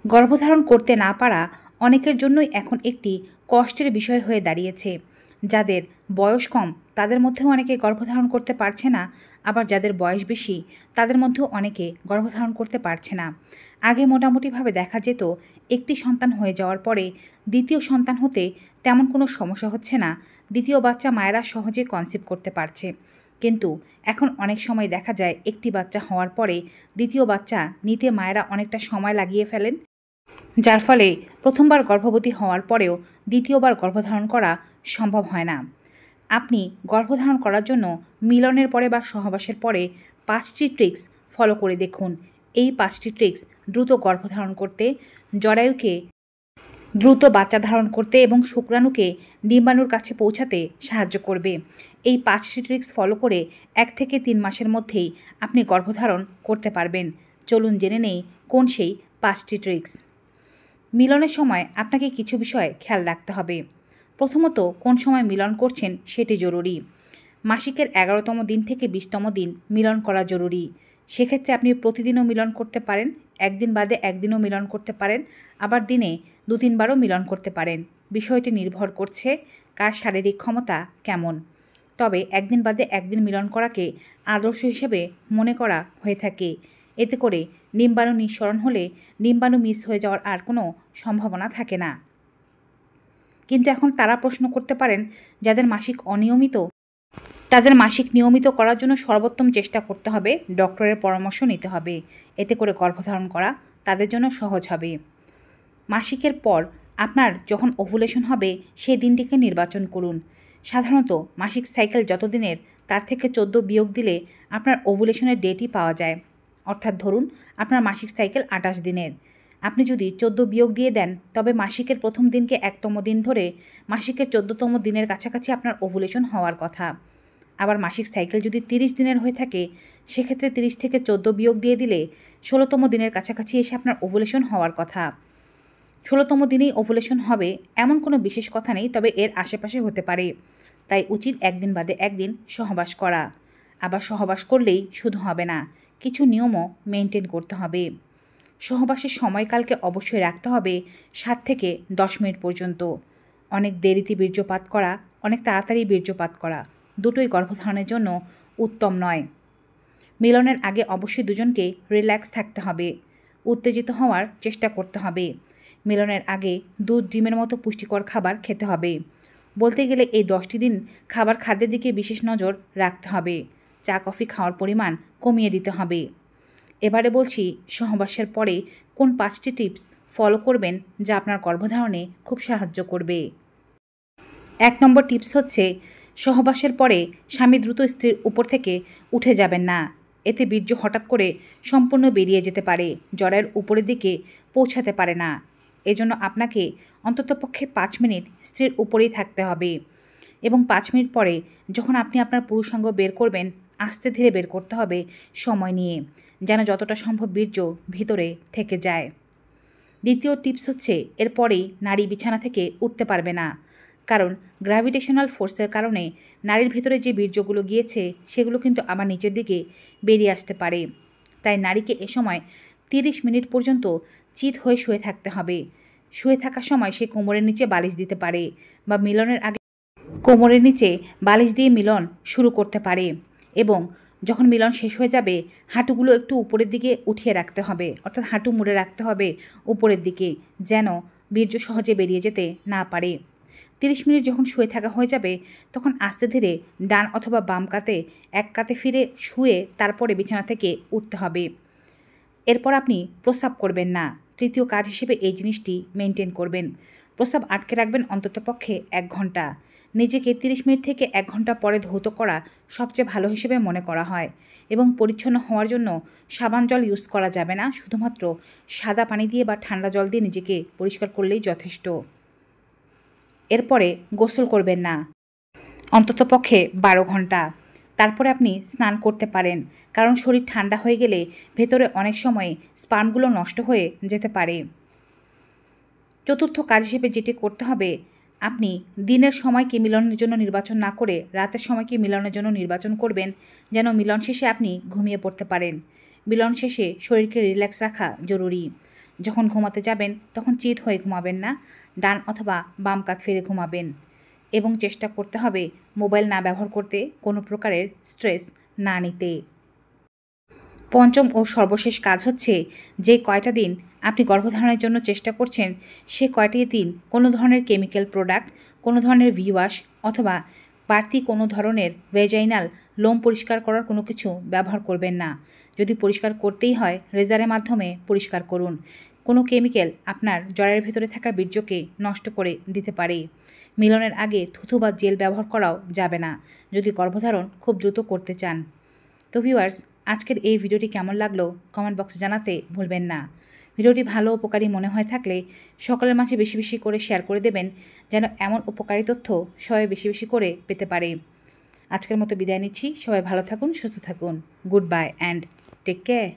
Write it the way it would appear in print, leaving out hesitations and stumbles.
গর্ভধারণ করতে না পারা অনেকের জন্যই এখন একটি কষ্টের বিষয় হয়ে দাঁড়িয়েছে। যাদের বয়স কম তাদের মধ্যেও অনেকে গর্ভধারণ করতে পারছে না, আবার যাদের বয়স বেশি তাদের মধ্যেও অনেকে গর্ভধারণ করতে পারছে না। আগে মোটামুটিভাবে দেখা যেত একটি সন্তান হয়ে যাওয়ার পরে দ্বিতীয় সন্তান হতে তেমন কোনো সমস্যা হচ্ছে না, দ্বিতীয় বাচ্চা মায়েরা সহজে কনসিভ করতে পারছে। কিন্তু এখন অনেক সময় দেখা যায় একটি বাচ্চা হওয়ার পরে দ্বিতীয় বাচ্চা নিতে মায়েরা অনেকটা সময় লাগিয়ে ফেলেন, যার ফলে প্রথমবার গর্ভবতী হওয়ার পরেও দ্বিতীয়বার গর্ভধারণ করা সম্ভব হয় না। আপনি গর্ভধারণ করার জন্য মিলনের পরে বা সহবাসের পরে 5টি ট্রিক্স ফলো করে দেখুন। এই 5টি ট্রিক্স দ্রুত গর্ভধারণ করতে, জরায়ুকে দ্রুত বাচ্চা ধারণ করতে এবং শুক্রাণুকে ডিম্বাণুর কাছে পৌঁছাতে সাহায্য করবে। এই 5টি ট্রিক্স ফলো করে 1 থেকে 3 মাসের মধ্যেই আপনি গর্ভধারণ করতে পারবেন। চলুন জেনে নেই কোন সেই 5টি ট্রিক্স। মিলনের সময় আপনাকে কিছু বিষয় খেয়াল রাখতে হবে। প্রথমত, কোন সময় মিলন করছেন সেটি জরুরি। মাসিকের 11তম দিন থেকে 20তম দিন মিলন করা জরুরি। সেক্ষেত্রে আপনি প্রতিদিনও মিলন করতে পারেন, একদিন বাদে একদিনও মিলন করতে পারেন, আবার দিনে 2-3 বারও মিলন করতে পারেন। বিষয়টি নির্ভর করছে কার শারীরিক ক্ষমতা কেমন। তবে একদিন বাদে একদিন মিলন করাকে আদর্শ হিসেবে মনে করা হয়ে থাকে। এতে করে ডিম্বাণু নিঃসরণ হলে ডিম্বাণু মিস হয়ে যাওয়ার আর কোনো সম্ভাবনা থাকে না। কিন্তু এখন তারা প্রশ্ন করতে পারেন, যাদের মাসিক অনিয়মিত, তাদের মাসিক নিয়মিত করার জন্য সর্বোত্তম চেষ্টা করতে হবে, ডক্টরের পরামর্শ নিতে হবে। এতে করে গর্ভধারণ করা তাদের জন্য সহজ হবে। মাসিকের পর আপনার যখন ওভুলেশন হবে সেই দিনটিকে নির্বাচন করুন। সাধারণত মাসিক সাইকেল যত দিনের তার থেকে 14 বিয়োগ দিলে আপনার ওভুলেশনের ডেটই পাওয়া যায়। অর্থাৎ ধরুন আপনার মাসিক সাইকেল 28 দিনের, আপনি যদি 14 বিয়োগ দিয়ে দেন তবে মাসিকের প্রথম দিনকে 1তম দিন ধরে মাসিকের 14তম দিনের কাছাকাছি আপনার ওভুলেশন হওয়ার কথা। আবার মাসিক সাইকেল যদি 30 দিনের হয়ে থাকে সেক্ষেত্রে 30 থেকে 14 বিয়োগ দিয়ে দিলে 16তম দিনের কাছাকাছি এসে আপনার ওভুলেশন হওয়ার কথা। 16তম দিনেই ওভুলেশন হবে এমন কোনো বিশেষ কথা নেই, তবে এর আশেপাশে হতে পারে। তাই উচিত একদিন বাদে একদিন সহবাস করা। আবার সহবাস করলেই শুধু হবে না, কিছু নিয়মও মেনটেন করতে হবে। সহবাসের সময়কালকে অবশ্যই রাখতে হবে 7 থেকে 10 মিনিট পর্যন্ত। অনেক দেরিতে বীর্যপাত করা, অনেক তাড়াতাড়ি বীর্যপাত করা দুটোই গর্ভধারণের জন্য উত্তম নয়। মিলনের আগে অবশ্যই দুজনকে রিল্যাক্স থাকতে হবে, উত্তেজিত হওয়ার চেষ্টা করতে হবে। মিলনের আগে দুধ, ডিমের মতো পুষ্টিকর খাবার খেতে হবে। বলতে গেলে এই 10টি দিন খাদ্যের দিকে বিশেষ নজর রাখতে হবে। চা কফি খাওয়ার পরিমাণ কমিয়ে দিতে হবে। এবারে বলছি সহবাসের পরে কোন 5টি টিপস ফলো করবেন যা আপনার গর্ভধারণে খুব সাহায্য করবে। 1 নম্বর টিপস হচ্ছে, সহবাসের পরে স্বামী দ্রুত স্ত্রীর উপর থেকে উঠে যাবেন না। এতে বীর্য হঠাৎ করে সম্পূর্ণ বেরিয়ে যেতে পারে, জরায়ুর উপরের দিকে পৌঁছাতে পারে না। এজন্য আপনাকে অন্ততপক্ষে 5 মিনিট স্ত্রীর উপরেই থাকতে হবে এবং 5 মিনিট পরে যখন আপনি আপনার পুরুষাঙ্গ বের করবেন আস্তে ধীরে বের করতে হবে, সময় নিয়ে, যেন যতটা সম্ভব বীর্য ভিতরে থেকে যায়। দ্বিতীয় টিপস হচ্ছে, এরপরেই নারী বিছানা থেকে উঠতে পারবে না, কারণ গ্র্যাভিটেশনাল ফোর্সের কারণে নারীর ভিতরে যে বীর্যগুলো গিয়েছে সেগুলো কিন্তু আবার নিচের দিকে বেরিয়ে আসতে পারে। তাই নারীকে এ সময় 30 মিনিট পর্যন্ত চিৎ হয়ে শুয়ে থাকতে হবে। শুয়ে থাকার সময় সে কোমরের নিচে বালিশ দিতে পারে বা মিলনের আগে কোমরের নিচে বালিশ দিয়ে মিলন শুরু করতে পারে এবং যখন মিলন শেষ হয়ে যাবে হাঁটুগুলো একটু উপরের দিকে উঠিয়ে রাখতে হবে, অর্থাৎ হাঁটু মুড়ে রাখতে হবে উপরের দিকে, যেন বীর্য সহজে বেরিয়ে যেতে না পারে। 30 মিনিট যখন শুয়ে থাকা হয়ে যাবে তখন আস্তে ধীরে ডান অথবা বাম কাতে এক কাতে ফিরে শুয়ে তারপরে বিছানা থেকে উঠতে হবে। এরপর আপনি প্রস্রাব করবেন না। তৃতীয় কাজ হিসেবে এই জিনিসটি মেনটেন করবেন। প্রস্রাব আটকে রাখবেন অন্ততপক্ষে 1 ঘন্টা। নিজেকে 30 মিনিট থেকে 1 ঘন্টা পরে ধৌত করা সবচেয়ে ভালো হিসেবে মনে করা হয় এবং পরিচ্ছন্ন হওয়ার জন্য সাবান জল ইউজ করা যাবে না, শুধুমাত্র সাদা পানি দিয়ে বা ঠান্ডা জল দিয়ে নিজেকে পরিষ্কার করলেই যথেষ্ট। এরপরে গোসল করবেন না অন্ততপক্ষে 12 ঘন্টা। তারপরে আপনি স্নান করতে পারেন, কারণ শরীর ঠান্ডা হয়ে গেলে ভেতরে অনেক সময় স্পার্মগুলো নষ্ট হয়ে যেতে পারে। চতুর্থ কাজ হিসেবে যেটি করতে হবে, আপনি দিনের সময়কে মিলনের জন্য নির্বাচন না করে রাতের সময়কে মিলনের জন্য নির্বাচন করবেন, যেন মিলন শেষে আপনি ঘুমিয়ে পড়তে পারেন। মিলন শেষে শরীরকে রিল্যাক্স রাখা জরুরি। যখন ঘুমাতে যাবেন তখন চিত হয়ে ঘুমাবেন না, ডান অথবা বাম কাত ফিরে ঘুমাবেন এবং চেষ্টা করতে হবে মোবাইল না ব্যবহার করতে, কোনো প্রকারের স্ট্রেস না নিতে। পঞ্চম ও সর্বশেষ কাজ হচ্ছে, যে কয়টা দিন আপনি গর্ভধারণের জন্য চেষ্টা করছেন সে কয়টি দিন কোনো ধরনের কেমিক্যাল প্রোডাক্ট, কোনো ধরনের ভিওয়াশ অথবা বাড়তি কোনো ধরনের ভেজাইনাল লোম পরিষ্কার করার কোনো কিছু ব্যবহার করবেন না। যদি পরিষ্কার করতেই হয় রেজারের মাধ্যমে পরিষ্কার করুন। কোনো কেমিক্যাল আপনার জরায়ুর ভেতরে থাকা বীর্যকে নষ্ট করে দিতে পারে। মিলনের আগে থুথু বা জেল ব্যবহার করাও যাবে না যদি গর্ভধারণ খুব দ্রুত করতে চান। তো ভিউয়ার্স, আজকের এই ভিডিওটি কেমন লাগলো কমেন্ট বক্সে জানাতে ভুলবেন না। ভিডিওটি ভালো উপকারী মনে হয়ে থাকলে সকলের মাঝে বেশি বেশি করে শেয়ার করে দেবেন, যেন এমন উপকারী তথ্য সবাই বেশি বেশি করে পেতে পারে। আজকের মতো বিদায় নিচ্ছি। সবাই ভালো থাকুন, সুস্থ থাকুন। Good bye and take care.